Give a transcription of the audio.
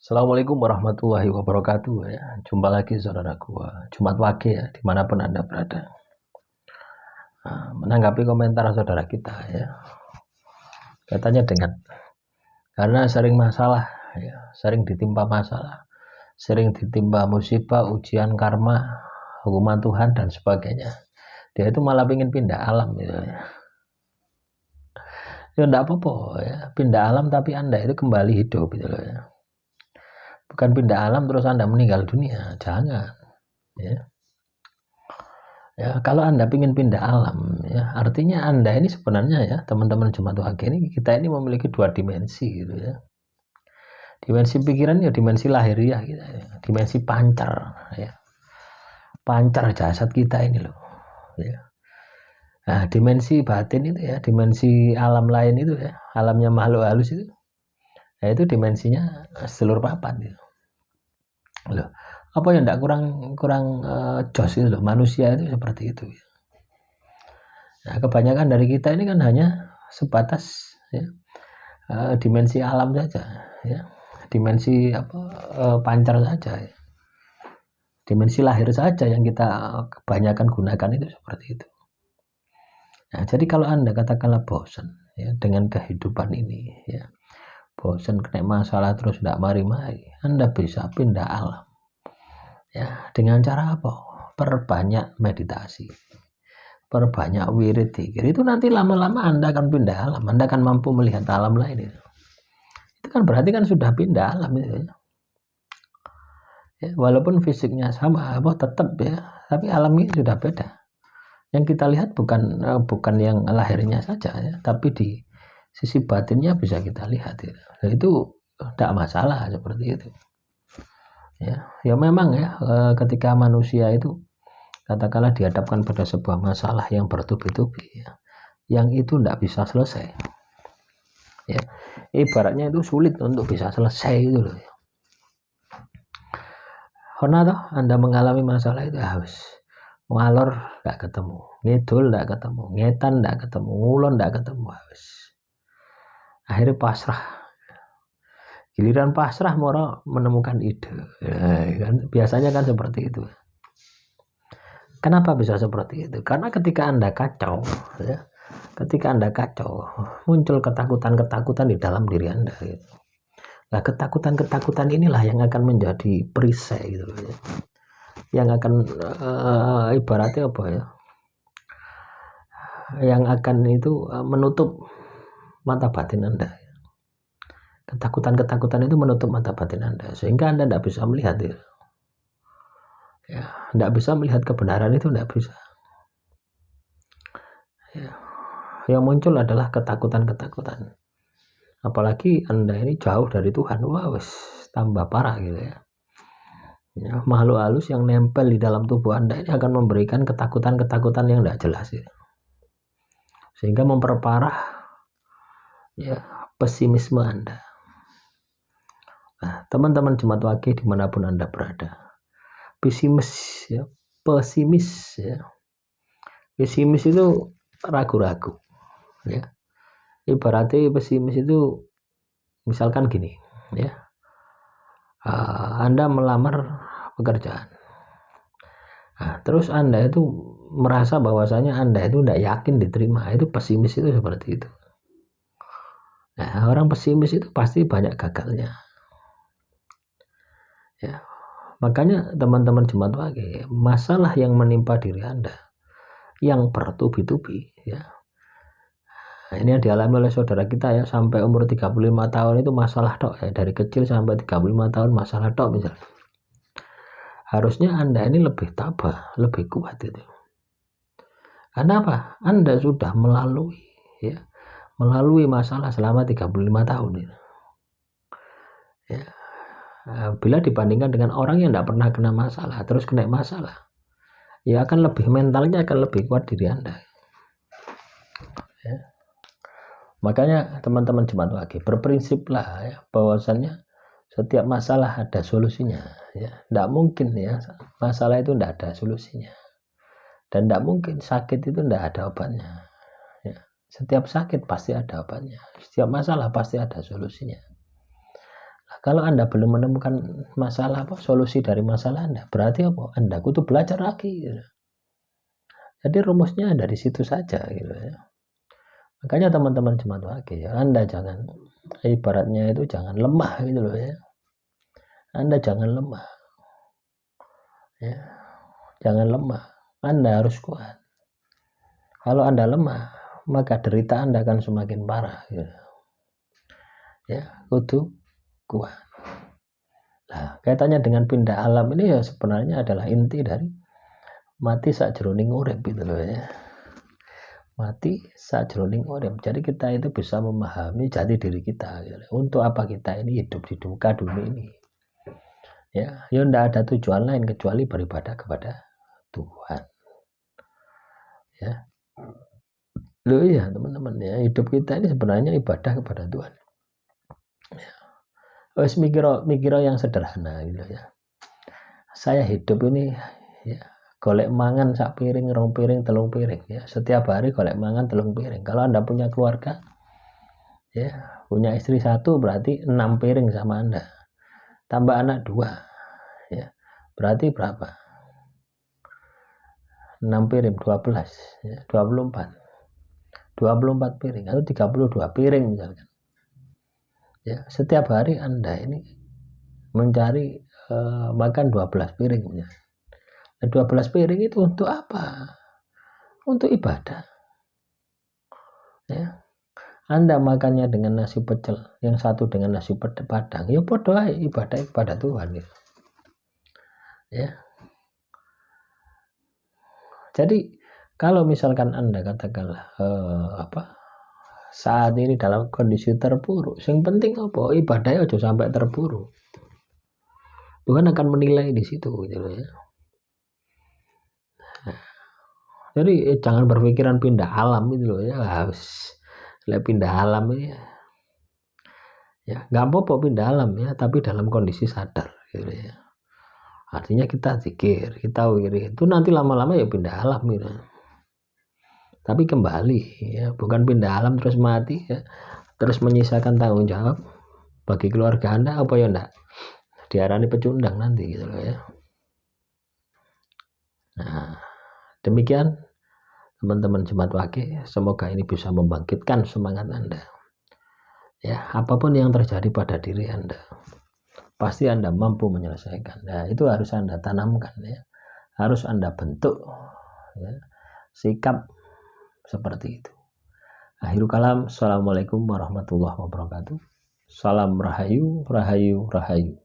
Assalamualaikum warahmatullahi wabarakatuh ya. Jumpa lagi saudaraku, Jumat Wage ya, dimanapun Anda berada. Menanggapi komentar saudara kita ya, katanya karena sering masalah ya, sering ditimpa masalah, sering ditimpa musibah, ujian karma, hukuman Tuhan dan sebagainya, dia itu malah ingin pindah alam gitu ya. Ya enggak apa-apa ya, pindah alam tapi Anda itu kembali hidup gitu loh ya. Bukan pindah alam terus Anda meninggal dunia, jangan ya. Ya, kalau Anda ingin pindah alam, ya, artinya Anda ini sebenarnya ya, teman-teman Jumat Wage ini, kita ini memiliki dua dimensi gitu ya. Dimensi pikiran ya dimensi lahiriah kita ya. Dimensi pancar ya. Pancar jasad kita ini loh. Ya. Nah, dimensi batin itu ya, dimensi alam lain itu ya, alamnya makhluk halus itu. Ya, itu dimensinya seluruh papat gitu. Loh, apa yang enggak kurang jos itu loh, manusia itu seperti itu ya. Nah, kebanyakan dari kita ini kan hanya sebatas ya, dimensi alam saja, ya, dimensi pancar saja, ya. Dimensi lahir saja yang kita kebanyakan gunakan itu seperti itu. Nah, jadi kalau Anda katakanlah bosan ya, dengan kehidupan ini, ya, bosan kena masalah terus tidak mari-mari, Anda bisa pindah alam, ya, dengan cara apa? Perbanyak meditasi. Perbanyak wirid dzikir, itu nanti lama-lama Anda akan pindah alam, Anda akan mampu melihat alam lain itu kan berarti kan sudah pindah alam itu ya. Walaupun fisiknya sama tetap ya, tapi alamnya sudah beda. Yang kita lihat bukan yang lahirnya saja ya, tapi di sisi batinnya bisa kita lihat ya. Nah, itu tidak masalah seperti itu ya memang ya, ketika manusia itu katakanlah dihadapkan pada sebuah masalah yang bertubi-tubi ya, yang itu tidak bisa selesai ya, ibaratnya itu sulit untuk bisa selesai itu loh ya. Karena toh Anda mengalami masalah itu harus ngalor tidak ketemu, ngidul tidak ketemu, ngetan tidak ketemu, ngulon tidak ketemu, harus akhirnya pasrah. Giliran pasrah moro menemukan ide kan, biasanya kan seperti itu. Kenapa bisa seperti itu? Karena ketika Anda kacau ya, ketika Anda kacau, muncul ketakutan-ketakutan di dalam diri Anda gitu. Nah, ketakutan-ketakutan inilah yang akan menjadi perisai gitu ya. Yang akan ibaratnya apa ya? Yang akan itu menutup mata batin Anda. Ketakutan-ketakutan itu menutup mata batin Anda sehingga Anda tidak bisa melihat ya. Ya, tidak bisa melihat kebenaran itu, tidak bisa. Ya. Yang muncul adalah ketakutan-ketakutan. Apalagi Anda ini jauh dari Tuhan, wah wes tambah parah gitu ya. Ya, makhluk halus yang nempel di dalam tubuh Anda ini akan memberikan ketakutan-ketakutan yang tidak jelas ya. Sehingga memperparah ya pesimisme Anda. Nah, teman-teman Jumat Wage dimanapun Anda berada, pesimis ya, pesimis itu ragu-ragu ya. Ibaratnya pesimis itu misalkan gini ya, Anda melamar pekerjaan, nah, terus Anda itu merasa bahwasanya Anda itu tidak yakin diterima, itu pesimis itu seperti itu. Nah, orang pesimis itu pasti banyak gagalnya ya. Makanya teman-teman Jumat Wage, masalah yang menimpa diri Anda yang bertubi-tubi ya, nah, ini yang dialami oleh saudara kita ya, sampai umur 35 tahun itu masalah tok ya, dari kecil sampai 35 tahun masalah tok misalnya. Harusnya Anda ini lebih tabah, lebih kuat itu. Karena apa? Anda sudah melalui masalah selama 35 tahun itu. Ya. Bila dibandingkan dengan orang yang tidak pernah kena masalah terus kena masalah, ya akan lebih, mentalnya akan lebih kuat diri Anda ya. Makanya teman-teman Jumat Wage berprinsiplah ya, bahwasannya setiap masalah ada solusinya ya. Tidak mungkin ya masalah itu tidak ada solusinya, dan tidak mungkin sakit itu tidak ada obatnya ya. Setiap sakit pasti ada obatnya, setiap masalah pasti ada solusinya. Kalau Anda belum menemukan masalah solusi dari masalah Anda, berarti apa? Anda kudu belajar lagi gitu. Jadi rumusnya ada di situ saja gitu ya. Makanya teman-teman jemaat wakil, Anda jangan ibaratnya itu jangan lemah gitu loh ya. Anda jangan lemah. Ya. Jangan lemah. Anda harus kuat. Kalau Anda lemah, maka derita Anda akan semakin parah gitu. Ya, kudu kuat. Nah, kaitannya dengan pindah alam ini ya sebenarnya adalah inti dari mati sakjroning urip gitu loh ya. Mati sakjroning urip. Jadi kita itu bisa memahami jati diri kita gitu. Untuk apa kita ini hidup di muka dunia ini. Ya, tidak ada tujuan lain kecuali beribadah kepada Tuhan. Ya. Loh iya teman-teman ya, hidup kita ini sebenarnya ibadah kepada Tuhan. Ya. Wes mikir yang sederhana gitu ya. Saya hidup ini ya golek mangan sak piring, rong piring, telung piring ya. Setiap hari golek mangan telung piring. Kalau Anda punya keluarga ya, punya istri satu berarti 6 piring sama Anda. Tambah anak 2 ya. Berarti berapa? 6 piring 12 ya, 24 piring atau 32 piring misalkan. Ya, setiap hari Anda ini mencari makan 12 piring ya. 12 piring itu untuk apa? Untuk ibadah. Ya. Anda makannya dengan nasi pecel, yang satu dengan nasi padang. Ya podo ibadah kepada Tuhan gitu. Ya. Jadi kalau misalkan Anda katakanlah saat ini dalam kondisi terpuruk, yang penting apa? Ibadahnya aja sampai terpuruk. Tuhan akan menilai di situ gitu loh ya. Nah, jadi jangan berpikiran pindah alam gitu loh ya, harus pindah alam ya nggak apa-apa pindah alam ya, tapi dalam kondisi sadar gitu ya. Artinya kita zikir, kita wirid, itu nanti lama-lama ya pindah alam gitu. Tapi kembali ya, bukan pindah alam terus mati ya, terus menyisakan tanggung jawab bagi keluarga Anda apa ya enggak? Diarani pecundang nanti gitu loh ya. Nah, demikian teman-teman jemaat wakil, semoga ini bisa membangkitkan semangat Anda. Ya, apapun yang terjadi pada diri Anda, pasti Anda mampu menyelesaikan. Nah, itu harus Anda tanamkan ya. Harus Anda bentuk ya, sikap seperti itu. Akhirul kalam. Assalamualaikum warahmatullahi wabarakatuh. Salam rahayu, rahayu, rahayu.